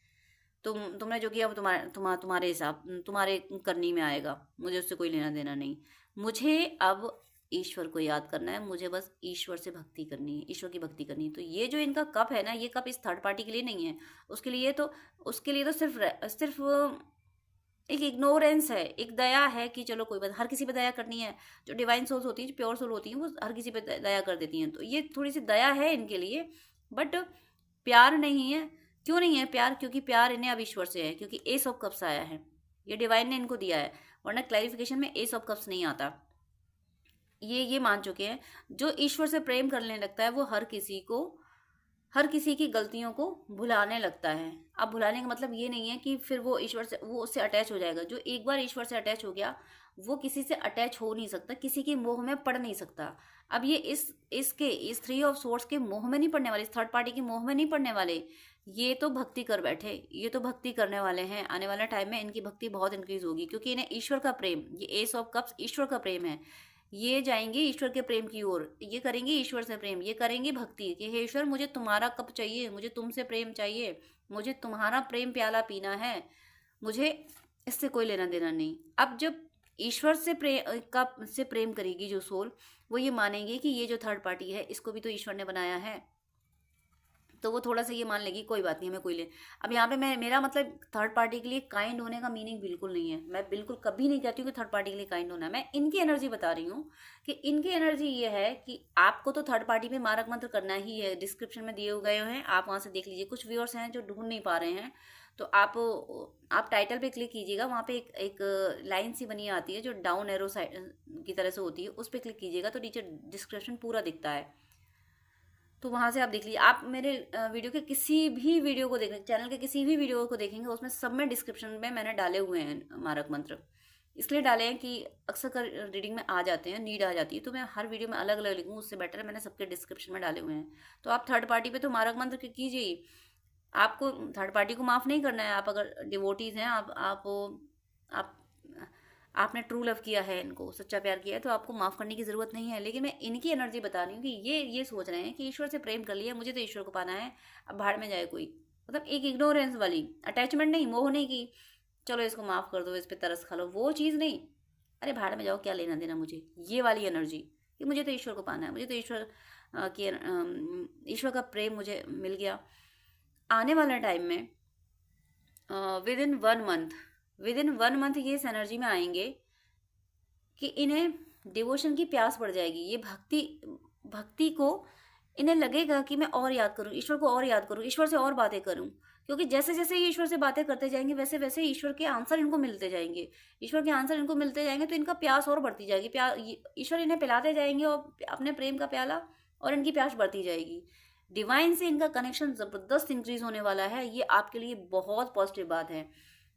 तुमने जो किया वो तुम्हारे हिसाब तुम्हारे करनी में आएगा, मुझे उससे कोई लेना देना नहीं, मुझे अब ईश्वर को याद करना है, मुझे बस ईश्वर से भक्ति करनी है, ईश्वर की भक्ति करनी है। तो ये जो इनका कप है ना, ये कप इस थर्ड पार्टी के लिए नहीं है, उसके लिए तो सिर्फ एक इग्नोरेंस है, एक दया है कि चलो कोई बात, हर किसी पे दया करनी है, जो डिवाइन सोल्स होती हैं, जो प्योर सोल होती हैं, वो हर किसी पे दया कर देती हैं, तो ये थोड़ी सी दया है इनके लिए, बट प्यार नहीं है। क्यों नहीं है प्यार? क्योंकि प्यार इन्हें अब ईश्वर से है, क्योंकि एस ऑफ कप्स आया है, ये डिवाइन ने इनको दिया है, वरना क्लैरिफिकेशन में एस ऑफ कप्स नहीं आता। ये मान चुके हैं, जो ईश्वर से प्रेम करने लगता है वो हर किसी की गलतियों को भुलाने लगता है। अब भुलाने का मतलब ये नहीं है कि फिर वो उससे अटैच हो जाएगा, जो एक बार ईश्वर से अटैच हो गया वो किसी से अटैच हो नहीं सकता, किसी के मोह में पड़ नहीं सकता। अब ये इस थ्री ऑफ सोर्स के मोह में नहीं पड़ने वाले, इस थर्ड पार्टी के मोह में नहीं पड़ने वाले, ये तो भक्ति कर बैठे, ये तो भक्ति करने वाले हैं, आने वाले टाइम में इनकी भक्ति बहुत इंक्रीज होगी, क्योंकि इन्हें ईश्वर का प्रेम, ये एस ऑफ कप्स ईश्वर का प्रेम है, ये जाएंगे ईश्वर के प्रेम की ओर, ये करेंगे ईश्वर से प्रेम, ये करेंगे भक्ति कि हे ईश्वर मुझे तुम्हारा कप चाहिए, मुझे तुमसे प्रेम चाहिए, मुझे तुम्हारा प्रेम प्याला पीना है, मुझे इससे कोई लेना देना नहीं। अब जब ईश्वर से प्रेम करेगी जो सोल, वो ये मानेंगे कि ये जो थर्ड पार्टी है इसको भी तो ईश्वर ने बनाया है, तो वो थोड़ा सा ये मान लेगी कोई बात नहीं हमें कोई ले। अब यहाँ पे मेरा मतलब थर्ड पार्टी के लिए काइंड होने का मीनिंग बिल्कुल नहीं है, मैं बिल्कुल कभी नहीं कहती हूँ कि थर्ड पार्टी के लिए काइंड होना है, मैं इनकी एनर्जी बता रही हूँ कि इनकी एनर्जी ये है कि आपको तो थर्ड पार्टी पे मारक मंत्र करना ही है, डिस्क्रिप्शन में दिए गए हैं, आप वहाँ से देख लीजिए। कुछ व्यूअर्स हैं जो ढूंढ नहीं पा रहे हैं, तो आप टाइटल पे क्लिक कीजिएगा, वहाँ पे एक लाइन सी बनी आती है जो डाउन एरो साइड की तरह से होती है, उस पर क्लिक कीजिएगा तो नीचे डिस्क्रिप्शन पूरा दिखता है, तो वहाँ से आप देख लीजिए। आप मेरे वीडियो के किसी भी वीडियो को देखेंगे, चैनल के किसी भी वीडियो को देखेंगे, उसमें सब में डिस्क्रिप्शन में मैंने डाले हुए हैं मारक मंत्र, इसलिए डाले हैं कि अक्सर कर रीडिंग में आ जाते हैं, नीड आ जाती है, तो मैं हर वीडियो में अलग अलग लिखूँ, उससे बेटर है मैंने सबके डिस्क्रिप्शन में डाले हुए हैं। तो आप थर्ड पार्टी पे तो मारक मंत्र कीजिए, आपको थर्ड पार्टी को माफ़ नहीं करना है। आप अगर डिवोटीज हैं, आप आपने ट्रू लव किया है, इनको सच्चा प्यार किया है, तो आपको माफ़ करने की ज़रूरत नहीं है। लेकिन मैं इनकी एनर्जी बता रही हूँ कि ये सोच रहे हैं कि ईश्वर से प्रेम कर लिया, मुझे तो ईश्वर को पाना है, अब भाड़ में जाए कोई, मतलब एक इग्नोरेंस वाली, अटैचमेंट नहीं, मोह नहीं कि चलो इसको माफ़ कर दो, इस पर तरस खा लो, वो चीज़ नहीं, अरे भाड़ में जाओ, क्या लेना देना मुझे, ये वाली एनर्जी कि मुझे तो ईश्वर को पाना है, मुझे तो ईश्वर का प्रेम मुझे मिल गया। आने वाले टाइम में विद इन वन मंथ ये इस एनर्जी में आएंगे कि इन्हें डिवोशन की प्यास बढ़ जाएगी, ये भक्ति को इन्हें लगेगा कि मैं और याद करूं ईश्वर को, और याद करूं ईश्वर से, और बातें करूं, क्योंकि जैसे जैसे ये ईश्वर से बातें करते जाएंगे वैसे वैसे ईश्वर के आंसर इनको मिलते जाएंगे, तो इनका प्यास और बढ़ती जाएगी, ईश्वर इन्हें पिलाते जाएंगे और अपने प्रेम का प्याला, और इनकी प्यास बढ़ती जाएगी। डिवाइन से इनका कनेक्शन ज़बरदस्त इंक्रीज होने वाला है, ये आपके लिए बहुत पॉजिटिव बात है।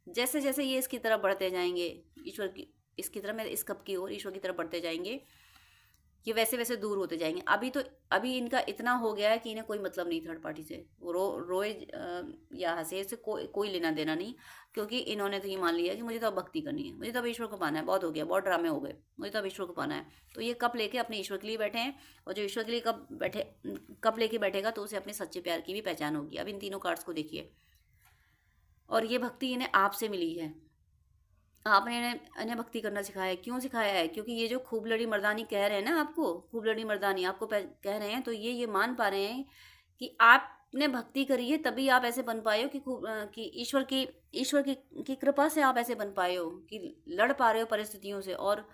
जैसे जैसे ये इसकी तरफ बढ़ते जाएंगे, ईश्वर की इसकी तरफ, इस कप की ओर ईश्वर की तरफ बढ़ते जाएंगे, ये वैसे वैसे दूर होते जाएंगे। अभी इनका इतना हो गया है कि इन्हें कोई मतलब नहीं थर्ड पार्टी से, वो रोए या हंसे, से कोई लेना देना नहीं, क्योंकि इन्होंने तो ये मान लिया कि मुझे तो अब भक्ति करनी है, मुझे तो अब ईश्वर को पाना है, बहुत हो गया, बहुत ड्रामे हो गए, मुझे तो अब ईश्वर को पाना है। तो ये कप लेके अपने ईश्वर के लिए बैठे हैं, और जो ईश्वर के लिए कप लेके बैठेगा तो उसे अपने सच्चे प्यार की भी पहचान होगी। अब इन तीनों कार्ड्स को देखिए, और ये भक्ति इन्हें आपसे मिली है, आपने इन्हें भक्ति करना सिखाया है। क्यों सिखाया है? क्योंकि ये जो खूब लड़ी मर्दानी कह रहे हैं ना, आपको खूब लड़ी मर्दानी आपको कह रहे हैं, तो ये मान पा रहे हैं कि आपने भक्ति करी है, तभी आप ऐसे बन पाए हो कि ईश्वर की कृपा से आप ऐसे बन पाए हो कि लड़ पा रहे हो परिस्थितियों से, और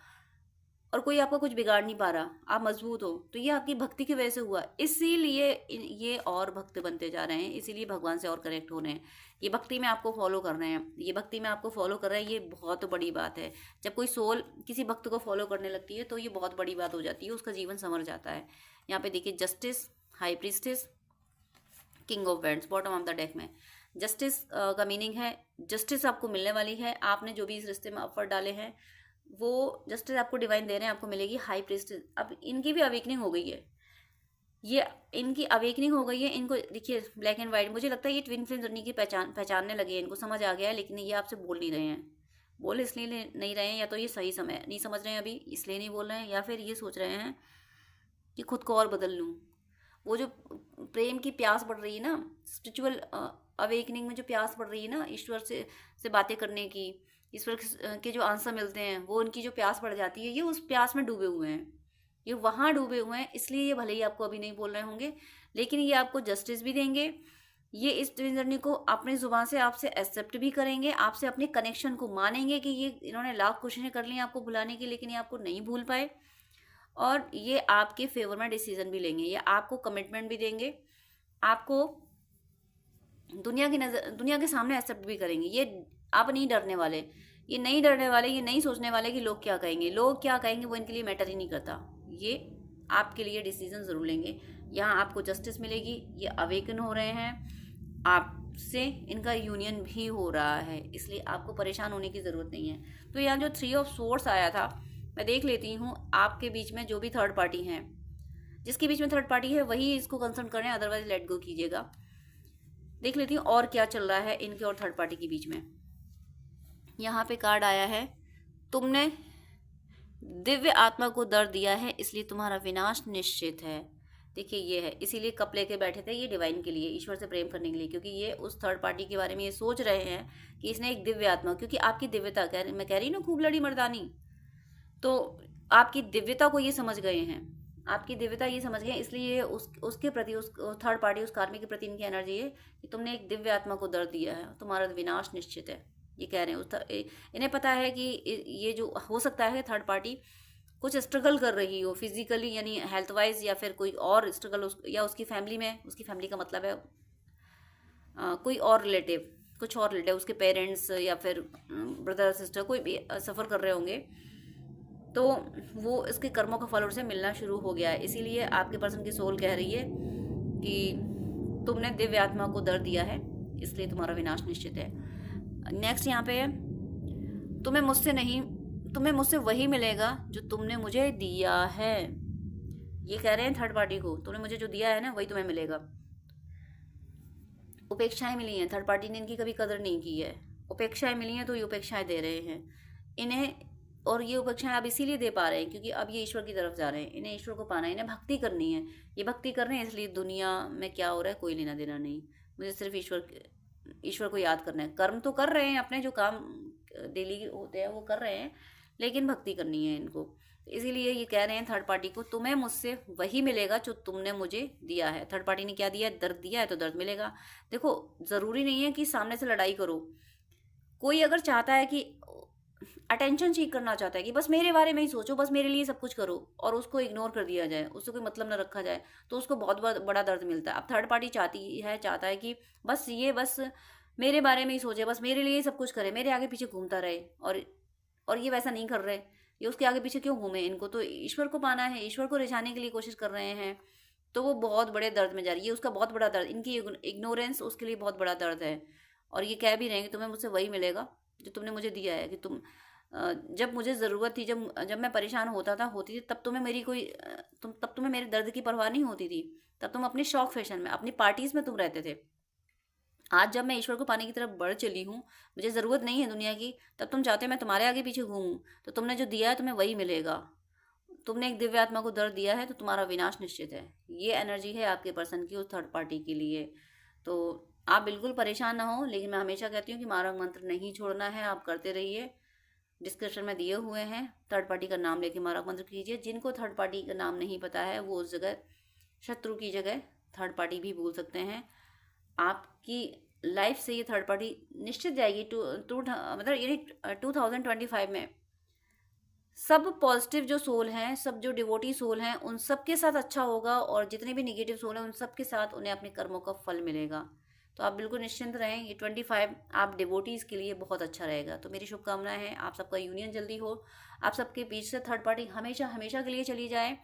कोई आपका कुछ बिगाड़ नहीं पा रहा, आप मजबूत हो, तो ये आपकी भक्ति की वजह से हुआ। इसीलिए ये और भक्त बनते जा रहे हैं, इसीलिए भगवान से और कनेक्ट हो रहे हैं, ये भक्ति में आपको फॉलो कर रहे हैं, ये बहुत बड़ी बात है। जब कोई सोल किसी भक्त को फॉलो करने लगती है तो ये बहुत बड़ी बात हो जाती है, उसका जीवन संवर जाता है। यहाँ पे देखिए justice, high priestess, king of wands bottom of the deck में। जस्टिस का मीनिंग है जस्टिस आपको मिलने वाली है, आपने जो भी इस रिश्ते में एफर्ट डाले हैं वो जस्टिस आपको डिवाइन दे रहे हैं, आपको मिलेगी हाई प्रीस्टेस। अब इनकी भी अवेकनिंग हो गई है, ये इनकी अवेकनिंग हो गई है। इनको देखिए ब्लैक एंड वाइट, मुझे लगता है ये ट्विन फ्लेम जर्नी की पहचानने लगे हैं, इनको समझ आ गया है, लेकिन ये आपसे बोल नहीं रहे हैं। बोल इसलिए नहीं रहे हैं, या तो ये सही समय नहीं समझ रहे हैं अभी इसलिए नहीं बोल रहे हैं, या फिर ये सोच रहे हैं कि खुद को और बदल लूँ। वो जो प्रेम की प्यास बढ़ रही है ना, स्पिरिचुअल अवेकनिंग में जो प्यास बढ़ रही है ना, ईश्वर से बातें करने की, ईश्वर के जो आंसर मिलते हैं, वो उनकी जो प्यास बढ़ जाती है, ये उस प्यास में डूबे हुए हैं, ये वहाँ डूबे हुए हैं। इसलिए ये भले ही आपको अभी नहीं बोल रहे होंगे, लेकिन ये आपको जस्टिस भी देंगे। ये इस ट्विन जर्नी को अपनी जुबान से आपसे एक्सेप्ट भी करेंगे, आपसे अपने कनेक्शन को मानेंगे कि ये इन्होंने लाख कोशिशें कर ली आपको भुलाने की, लेकिन ये आपको नहीं भूल पाए। और ये आपके फेवर में डिसीजन भी लेंगे, ये आपको कमिटमेंट भी देंगे, आपको दुनिया के सामने एक्सेप्ट भी करेंगे। ये आप नहीं डरने वाले, ये नहीं डरने वाले, ये नहीं सोचने वाले कि लोग क्या कहेंगे। लोग क्या कहेंगे वो इनके लिए मैटर ही नहीं करता, ये आपके लिए डिसीजन ज़रूर लेंगे। यहाँ आपको जस्टिस मिलेगी, ये अवेकन हो रहे हैं, आपसे इनका यूनियन भी हो रहा है, इसलिए आपको परेशान होने की ज़रूरत नहीं है। तो यहाँ जो 3 ऑफ सोर्स आया था, मैं देख लेती हूँ आपके बीच में जो भी थर्ड पार्टी हैं, जिसके बीच में थर्ड पार्टी है वही इसको कंसर्न करें, अदरवाइज लेट गो कीजिएगा। देख लेती हूँ और क्या चल रहा है इनके और थर्ड पार्टी के बीच में। यहाँ पे कार्ड आया है, तुमने दिव्य आत्मा को दर्द दिया है इसलिए तुम्हारा विनाश निश्चित है। देखिए ये है, इसीलिए कप लेके बैठे थे ये डिवाइन के लिए, ईश्वर से प्रेम करने के लिए, क्योंकि ये उस थर्ड पार्टी के बारे में ये सोच रहे हैं कि इसने एक दिव्य आत्मा, क्योंकि आपकी दिव्यता मैं कह रही ना खूब लड़ी मर्दानी, तो आपकी दिव्यता को ये समझ गए हैं, आपकी दिव्यता ये समझ गए, इसलिए उसके प्रति, उस थर्ड पार्टी, उस कार्मी के प्रति इनकी एनर्जी है कि तुमने एक दिव्य आत्मा को दर्द दिया है, तुम्हारा विनाश निश्चित है। ये कह रहे हैं इन्हें पता है कि ये जो हो सकता है थर्ड पार्टी कुछ स्ट्रगल कर रही हो फिजिकली, यानी हेल्थ वाइज, या फिर कोई और स्ट्रगल, या उसकी फैमिली में, उसकी फैमिली का मतलब है कोई और रिलेटिव, कुछ और रिलेटिव, उसके पेरेंट्स या फिर ब्रदर सिस्टर कोई भी सफ़र कर रहे होंगे, तो वो इसके कर्मों का फल उसे मिलना शुरू हो गया है। इसीलिए आपके पर्सन की सोल कह रही है कि तुमने दिव्य आत्मा को दर्द दिया है इसलिए तुम्हारा विनाश निश्चित है। नेक्स्ट यहाँ पे है, तुम्हें मुझसे वही मिलेगा जो तुमने मुझे दिया है। ये कह रहे हैं थर्ड पार्टी को, तुमने मुझे जो दिया है ना वही तुम्हें मिलेगा। उपेक्षाएं मिली हैं, थर्ड पार्टी ने इनकी कभी कदर नहीं की है, उपेक्षाएं मिली हैं तो ये उपेक्षाएं दे रहे हैं इन्हें, और ये उपेक्षाएं अब इसीलिए दे पा रहे हैं क्योंकि अब ये ईश्वर की तरफ जा रहे हैं, इन्हें ईश्वर को पाना है, इन्हें भक्ति करनी है, ये भक्ति कर रहे हैं, इसलिए दुनिया में क्या हो रहा है कोई लेना देना नहीं, मुझे सिर्फ ईश्वर को याद करना है। कर्म तो कर रहे हैं, अपने जो काम डेली होते हैं वो कर रहे हैं, लेकिन भक्ति करनी है इनको। इसीलिए ये कह रहे हैं थर्ड पार्टी को, तुम्हें मुझसे वही मिलेगा जो तुमने मुझे दिया है। थर्ड पार्टी ने क्या दिया है, दर्द दिया है तो दर्द मिलेगा। देखो ज़रूरी नहीं है कि सामने से लड़ाई करो, कोई अगर चाहता है कि अटेंशन सीख करना चाहता है कि बस मेरे बारे में ही सोचो, बस मेरे लिए सब कुछ करो, और उसको इग्नोर कर दिया जाए, उससे कोई मतलब न रखा जाए, तो उसको बहुत बड़ा दर्द मिलता है। अब थर्ड पार्टी चाहता है कि बस मेरे बारे में ही सोचे, बस मेरे लिए ही सब कुछ करे, मेरे आगे पीछे घूमता रहे, और ये वैसा नहीं कर रहे, ये उसके आगे पीछे क्यों घूमे, इनको तो ईश्वर को पाना है, ईश्वर को रिझाने के लिए कोशिश कर रहे हैं, तो वो बहुत बड़े दर्द में जा रही है, उसका बहुत बड़ा दर्द, इनकी इग्नोरेंस उसके लिए बहुत बड़ा दर्द है। और ये कह भी रहे हैं कि तुम्हें मुझसे वही मिलेगा जो तुमने मुझे दिया है, कि जब मुझे ज़रूरत थी, जब मैं परेशान होती थी, तब तुम्हें मेरे दर्द की परवाह नहीं होती थी, तब तुम अपने शौक फैशन में, अपनी पार्टीज़ में तुम रहते थे। आज जब मैं ईश्वर को पाने की तरफ बढ़ चली हूँ, मुझे ज़रूरत नहीं है दुनिया की, तब तुम चाहते हो मैं तुम्हारे आगे पीछे घूमूं, तो तुमने जो दिया है तुम्हें वही मिलेगा। तुमने एक दिव्य आत्मा को दर्द दिया है तो तुम्हारा विनाश निश्चित है। ये एनर्जी है आपके पर्सन की उस थर्ड पार्टी के लिए। तो आप बिल्कुल परेशान ना हो, लेकिन मैं हमेशा कहती हूँ कि मारक मंत्र नहीं छोड़ना है, आप करते रहिए। डिस्क्रिप्शन में दिए हुए हैं, थर्ड पार्टी का नाम लेके मारक मंत्र कीजिए। जिनको थर्ड पार्टी का नाम नहीं पता है वो उस जगह शत्रु की जगह थर्ड पार्टी भी बोल सकते हैं। आपकी लाइफ से ये थर्ड पार्टी निश्चित जाएगी मतलब यानी 2025 में सब पॉजिटिव जो सोल हैं, सब जो डिवोटी सोल हैं, उन सब के साथ अच्छा होगा, और जितने भी निगेटिव सोल हैं उन सब के साथ उन्हें अपने कर्मों का फल मिलेगा। तो आप बिल्कुल निश्चिंत रहें, ये 25 आप डिवोटीज़ के लिए बहुत अच्छा रहेगा। तो मेरी शुभकामनाएं हैं आप सबका यूनियन जल्दी हो, आप सबके बीच से थर्ड पार्टी हमेशा हमेशा के लिए चली जाए,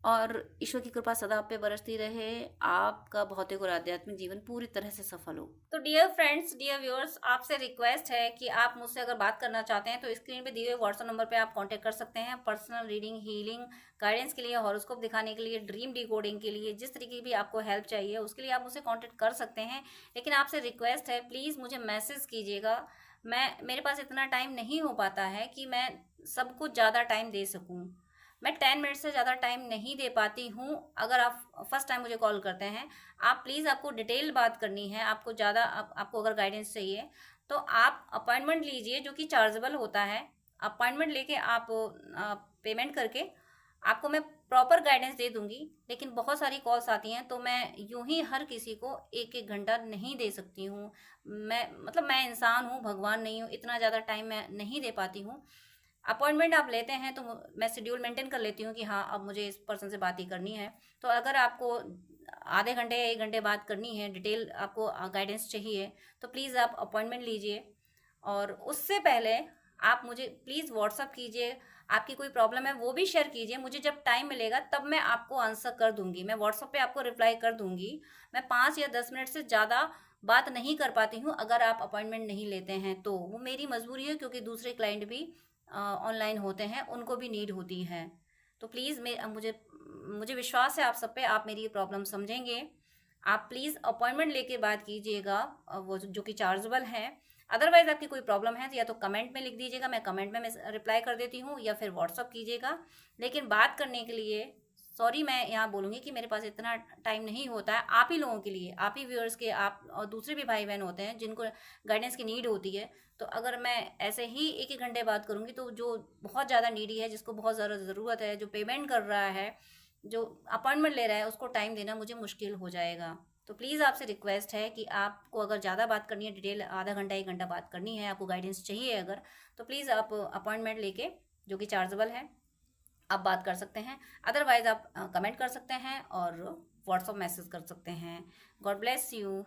और ईश्वर की कृपा सदा आप पे बरसती रहे, आपका भौतिक और आध्यात्मिक जीवन पूरी तरह से सफल हो। तो डियर फ्रेंड्स, डियर व्यूअर्स, आपसे रिक्वेस्ट है कि आप मुझसे अगर बात करना चाहते हैं तो स्क्रीन पे दिए हुए व्हाट्सएप नंबर पे आप कांटेक्ट कर सकते हैं। पर्सनल रीडिंग, हीलिंग, गाइडेंस के लिए, हॉरोस्कोप दिखाने के लिए, ड्रीम डिकोडिंग के लिए, जिस तरीके की भी आपको हेल्प चाहिए उसके लिए आप मुझसे कॉन्टेक्ट कर सकते हैं। लेकिन आपसे रिक्वेस्ट है, प्लीज़ मुझे मैसेज कीजिएगा। मेरे पास इतना टाइम नहीं हो पाता है कि मैं सबको ज़्यादा टाइम दे सकूँ। मैं 10 मिनट से ज़्यादा टाइम नहीं दे पाती हूँ। अगर आप फर्स्ट टाइम मुझे कॉल करते हैं, आप प्लीज़, आपको डिटेल बात करनी है, आपको ज़्यादा आपको अगर गाइडेंस चाहिए तो आप अपॉइंटमेंट लीजिए, जो कि चार्जेबल होता है। अपॉइंटमेंट लेके आप पेमेंट करके आपको मैं प्रॉपर गाइडेंस दे दूंगी। लेकिन बहुत सारी कॉल्स आती हैं तो मैं यूं ही हर किसी को एक एक घंटा नहीं दे सकती हूँ। मैं इंसान हूँ, भगवान नहीं हूँ, इतना ज़्यादा टाइम मैं नहीं दे पाती हूँ। अपॉइंटमेंट आप लेते हैं तो मैं शेड्यूल मेंटेन कर लेती हूँ कि हाँ, अब मुझे इस पर्सन से बात ही करनी है। तो अगर आपको आधे घंटे या 1 घंटे बात करनी है, डिटेल आपको गाइडेंस चाहिए, तो प्लीज़ आप अपॉइंटमेंट लीजिए। और उससे पहले आप मुझे प्लीज़ व्हाट्सअप कीजिए। आपकी कोई प्रॉब्लम है वो भी शेयर कीजिए, मुझे जब टाइम मिलेगा तब मैं आपको आंसर कर दूंगी। मैं व्हाट्सअप पे आपको रिप्लाई कर दूंगी। मैं 5 या 10 मिनट से ज़्यादा बात नहीं कर पाती हूँ अगर आप अपॉइंटमेंट नहीं लेते हैं तो। वो मेरी मजबूरी है, क्योंकि दूसरे क्लाइंट भी ऑनलाइन होते हैं, उनको भी नीड होती है। तो प्लीज़ मुझे मुझे विश्वास है आप सब पे, आप मेरी प्रॉब्लम समझेंगे। आप प्लीज़ अपॉइंटमेंट लेके बात कीजिएगा, वो जो कि चार्जेबल है। अदरवाइज़ आपकी कोई प्रॉब्लम है तो या तो कमेंट में लिख दीजिएगा, मैं कमेंट में रिप्लाई कर देती हूँ, या फिर व्हाट्सअप कीजिएगा। लेकिन बात करने के लिए सॉरी, मैं यहाँ बोलूँगी कि मेरे पास इतना टाइम नहीं होता है। आप ही लोगों के लिए, आप ही व्यूअर्स के, आप और दूसरे भी भाई बहन होते हैं जिनको गाइडेंस की नीड होती है। तो अगर मैं ऐसे ही एक एक घंटे बात करूँगी तो जो बहुत ज़्यादा नीडी है, जिसको बहुत ज़्यादा ज़रूरत है, जो पेमेंट कर रहा है, जो अपॉइंटमेंट ले रहा है, उसको टाइम देना मुझे मुश्किल हो जाएगा। तो प्लीज़ आपसे रिक्वेस्ट है कि आपको अगर ज़्यादा बात करनी है, डिटेल आधा घंटा 1 घंटा बात करनी है, आपको गाइडेंस चाहिए अगर, तो प्लीज़ आप अपॉइंटमेंट लेके, जो कि चार्जेबल है, आप बात कर सकते हैं। अदरवाइज़ आप कमेंट कर सकते हैं और व्हाट्सअप मैसेज कर सकते हैं। God bless you.